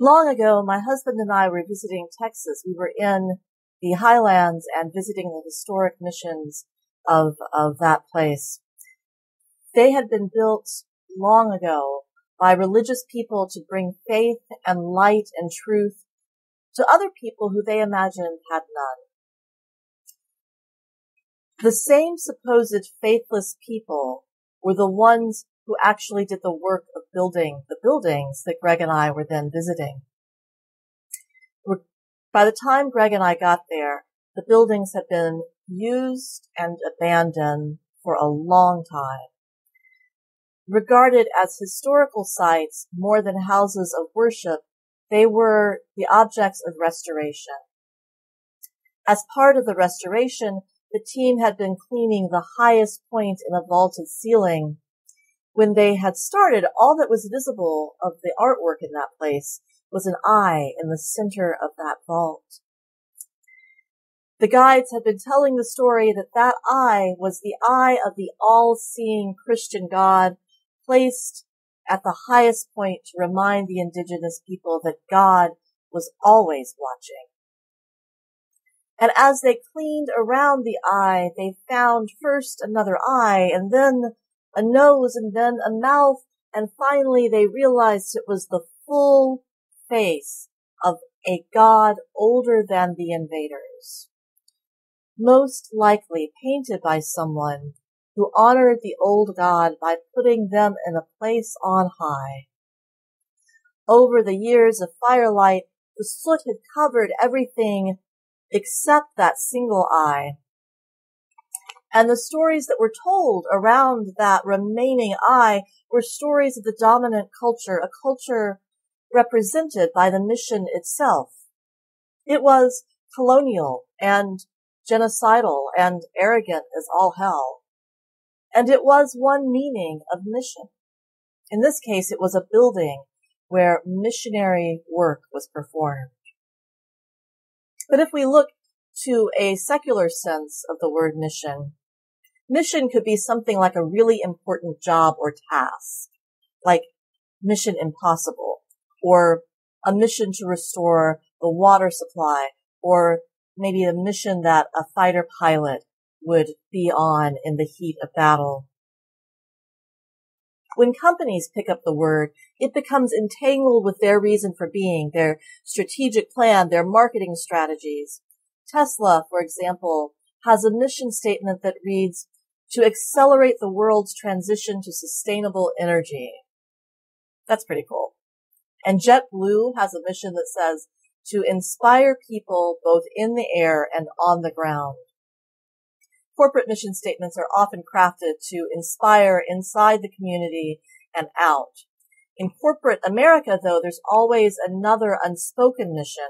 Long ago, my husband and I were visiting Texas. We were in the highlands and visiting the historic missions of that place. They had been built long ago by religious people to bring faith and light and truth to other people who they imagined had none. The same supposed faithless people were the ones who actually did the work of building the buildings that Greg and I were then visiting. By the time Greg and I got there, the buildings had been used and abandoned for a long time. Regarded as historical sites more than houses of worship, they were the objects of restoration. As part of the restoration, the team had been cleaning the highest point in a vaulted ceiling. When they had started, all that was visible of the artwork in that place was an eye in the center of that vault. The guides had been telling the story that eye was the eye of the all-seeing Christian God placed at the highest point to remind the indigenous people that God was always watching. And as they cleaned around the eye, they found first another eye, and then a nose, and then a mouth, and finally they realized it was the full face of a God older than the invaders, most likely painted by someone who honored the old God by putting them in a place on high. Over the years of firelight, the soot had covered everything except that single eye. And the stories that were told around that remaining eye were stories of the dominant culture, a culture represented by the mission itself. It was colonial and genocidal and arrogant as all hell. And it was one meaning of mission. In this case, it was a building where missionary work was performed. But if we look to a secular sense of the word mission, mission could be something like a really important job or task, like Mission Impossible, or a mission to restore the water supply, or maybe a mission that a fighter pilot would be on in the heat of battle. When companies pick up the word, it becomes entangled with their reason for being, their strategic plan, their marketing strategies. Tesla, for example, has a mission statement that reads, "To accelerate the world's transition to sustainable energy." That's pretty cool. And JetBlue has a mission that says, "To inspire people both in the air and on the ground." Corporate mission statements are often crafted to inspire inside the community and out. In corporate America, though, there's always another unspoken mission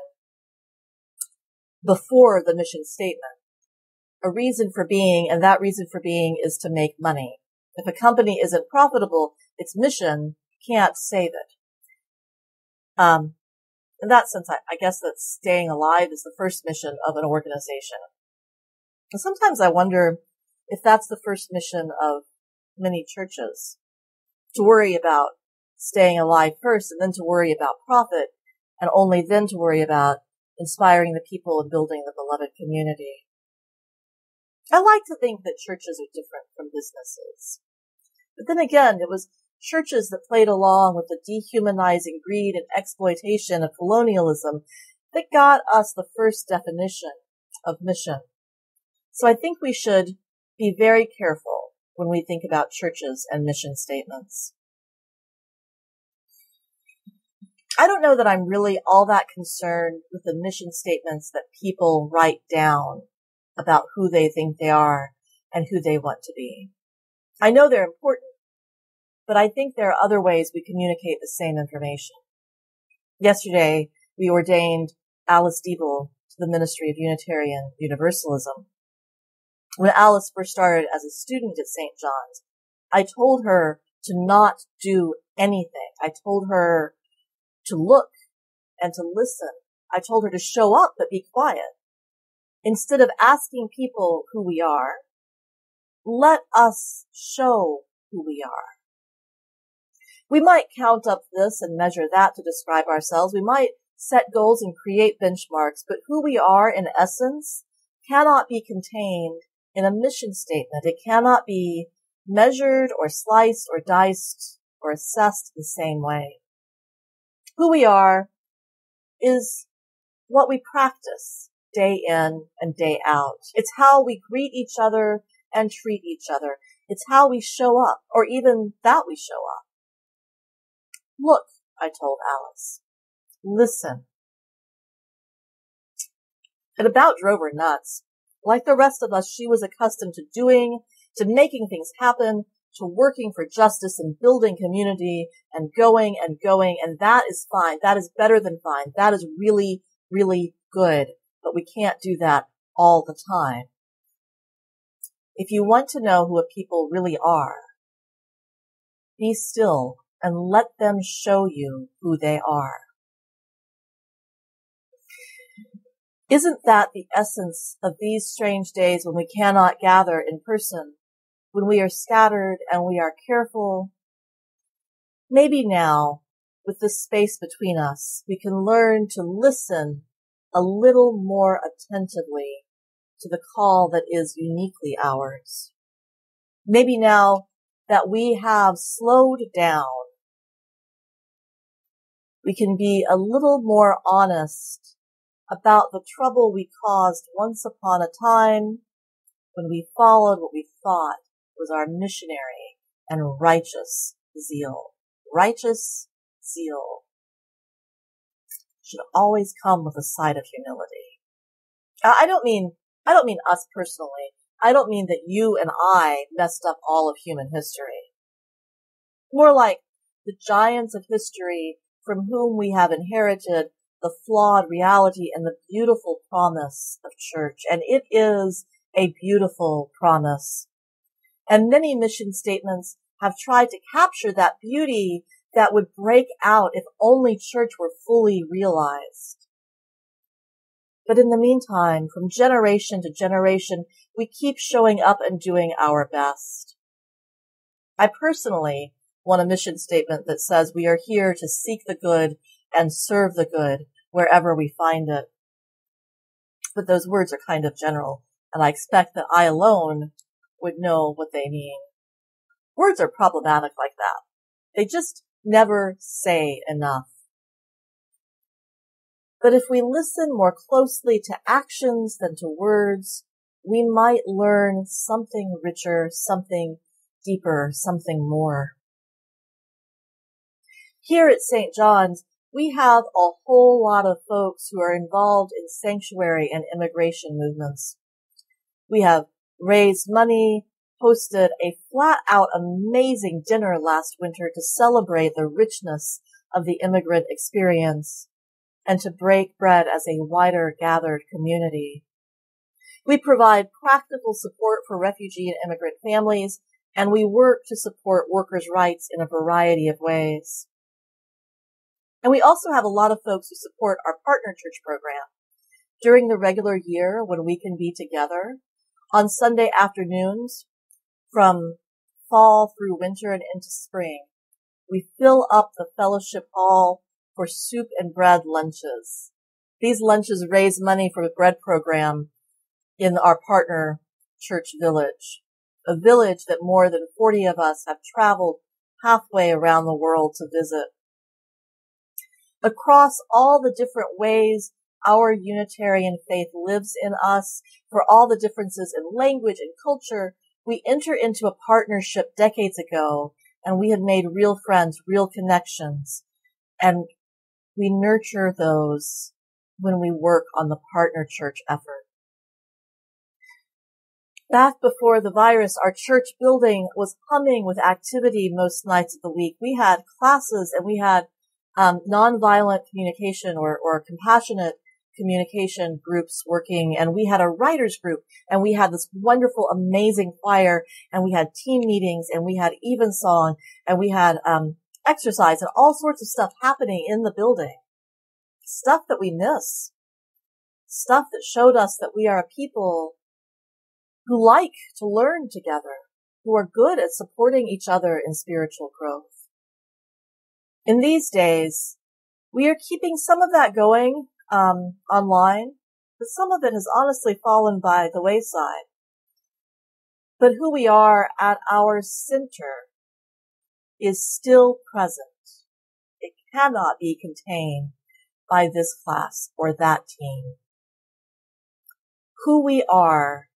before the mission statement. A reason for being, and that reason for being is to make money. If a company isn't profitable, its mission can't save it. In that sense, I guess that staying alive is the first mission of an organization. And sometimes I wonder if that's the first mission of many churches, to worry about staying alive first and then to worry about profit and only then to worry about inspiring the people and building the beloved community. I like to think that churches are different from businesses. But then again, it was churches that played along with the dehumanizing greed and exploitation of colonialism that got us the first definition of mission. So I think we should be very careful when we think about churches and mission statements. I don't know that I'm really all that concerned with the mission statements that people write down about who they think they are and who they want to be. I know they're important, but I think there are other ways we communicate the same information. Yesterday, we ordained Alice Diebel to the Ministry of Unitarian Universalism. When Alice first started as a student at St. John's, I told her to not do anything. I told her to look and to listen. I told her to show up but be quiet. Instead of asking people who we are, let us show who we are. We might count up this and measure that to describe ourselves. We might set goals and create benchmarks, but who we are in essence cannot be contained in a mission statement. It cannot be measured or sliced or diced or assessed the same way. Who we are is what we practice day in and day out. It's how we greet each other and treat each other. It's how we show up, or even that we show up. Look, I told Alice. Listen. It about drove her nuts. Like the rest of us, she was accustomed to making things happen, to working for justice and building community and going, and that is fine. That is better than fine. That is really, really good. But we can't do that all the time. If you want to know who a people really are, be still and let them show you who they are. Isn't that the essence of these strange days when we cannot gather in person, when we are scattered and we are careful? Maybe now, with the space between us, we can learn to listen a little more attentively to the call that is uniquely ours. Maybe now that we have slowed down, we can be a little more honest about the trouble we caused once upon a time when we followed what we thought was our missionary and righteous zeal. Righteous zeal should always come with a side of humility. I don't mean us personally. I don't mean that you and I messed up all of human history. More like the giants of history from whom we have inherited the flawed reality and the beautiful promise of church. And it is a beautiful promise. And many mission statements have tried to capture that beauty that would break out if only church were fully realized. But in the meantime, from generation to generation, we keep showing up and doing our best. I personally want a mission statement that says we are here to seek the good and serve the good wherever we find it. But those words are kind of general, and I expect that I alone would know what they mean. Words are problematic like that. They just never say enough. But if we listen more closely to actions than to words, we might learn something richer, something deeper, something more. Here at St. John's, we have a whole lot of folks who are involved in sanctuary and immigration movements. We have raised money, hosted a flat-out amazing dinner last winter to celebrate the richness of the immigrant experience and to break bread as a wider gathered community. We provide practical support for refugee and immigrant families, and we work to support workers' rights in a variety of ways. And we also have a lot of folks who support our partner church program. During the regular year, when we can be together, on Sunday afternoons, from fall through winter and into spring, we fill up the fellowship hall for soup and bread lunches. These lunches raise money for the bread program in our partner church village, a village that more than 40 of us have traveled halfway around the world to visit. Across all the different ways our Unitarian faith lives in us, for all the differences in language and culture, we enter into a partnership decades ago, and we have made real friends, real connections, and we nurture those when we work on the partner church effort. Back before the virus, our church building was humming with activity most nights of the week. We had classes and we had nonviolent communication or compassionate communication groups working, and we had a writers group, and we had this wonderful, amazing choir, and we had team meetings, and we had evensong, and we had exercise and all sorts of stuff happening in the building. Stuff that we miss. Stuff that showed us that we are a people who like to learn together, who are good at supporting each other in spiritual growth. In these days, we are keeping some of that going online, but some of it has honestly fallen by the wayside. But who we are at our center is still present. It cannot be contained by this class or that team. Who we are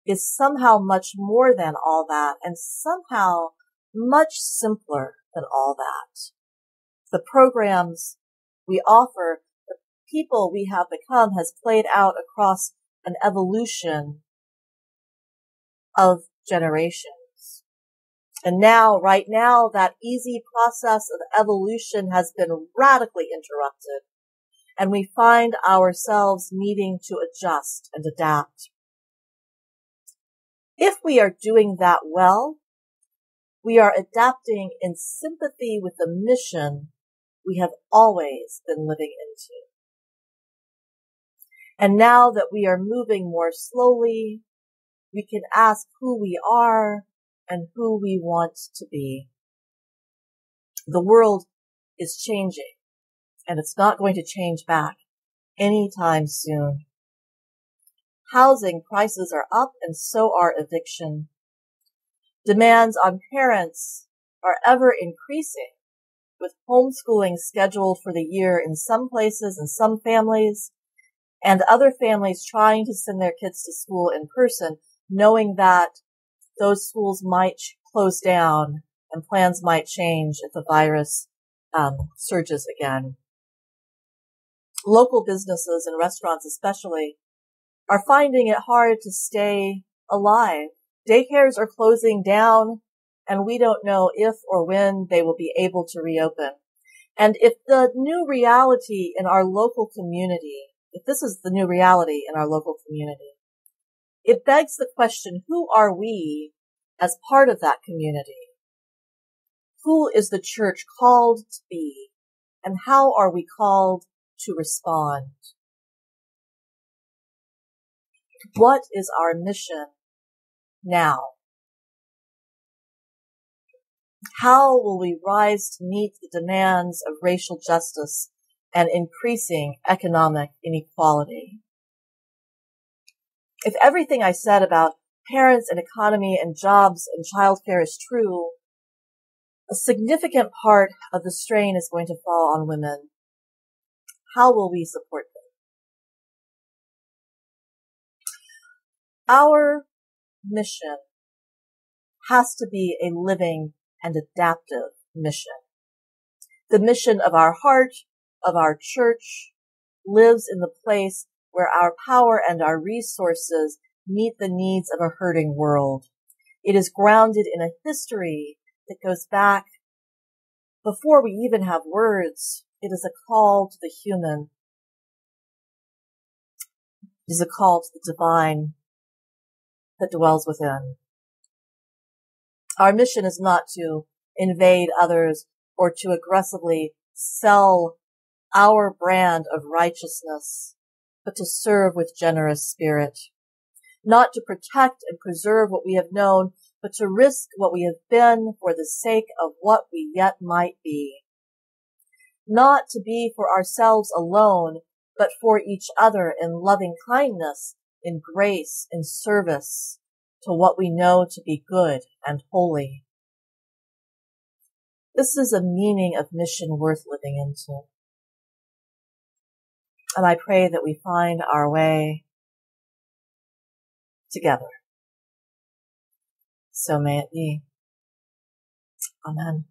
is somehow much more than all that, and somehow much simpler than all that. The programs we offer, the people we have become, has played out across an evolution of generations. And now, right now, that easy process of evolution has been radically interrupted, and we find ourselves needing to adjust and adapt. If we are doing that well, we are adapting in sympathy with the mission we have always been living into. And now that we are moving more slowly, we can ask who we are and who we want to be. The world is changing, and it's not going to change back anytime soon. Housing prices are up, and so are eviction. Demands on parents are ever increasing, with homeschooling scheduled for the year in some places and some families, and other families trying to send their kids to school in person, knowing that those schools might close down and plans might change if the virus surges again. Local businesses and restaurants especially are finding it hard to stay alive. Daycares are closing down, and we don't know if or when they will be able to reopen. And if the new reality in our local community, if this is the new reality in our local community, it begs the question, who are we as part of that community? Who is the church called to be? And how are we called to respond? What is our mission now? How will we rise to meet the demands of racial justice and increasing economic inequality? If everything I said about parents and economy and jobs and childcare is true, a significant part of the strain is going to fall on women. How will we support them? Our mission has to be a living and adaptive mission. The mission of our heart, of our church, lives in the place where our power and our resources meet the needs of a hurting world. It is grounded in a history that goes back before we even have words. It is a call to the human. It is a call to the divine that dwells within. Our mission is not to invade others or to aggressively sell our brand of righteousness, but to serve with generous spirit. Not to protect and preserve what we have known, but to risk what we have been for the sake of what we yet might be. Not to be for ourselves alone, but for each other in loving kindness, in grace, in service to what we know to be good and holy. This is a meaning of mission worth living into. And I pray that we find our way together. So may it be. Amen.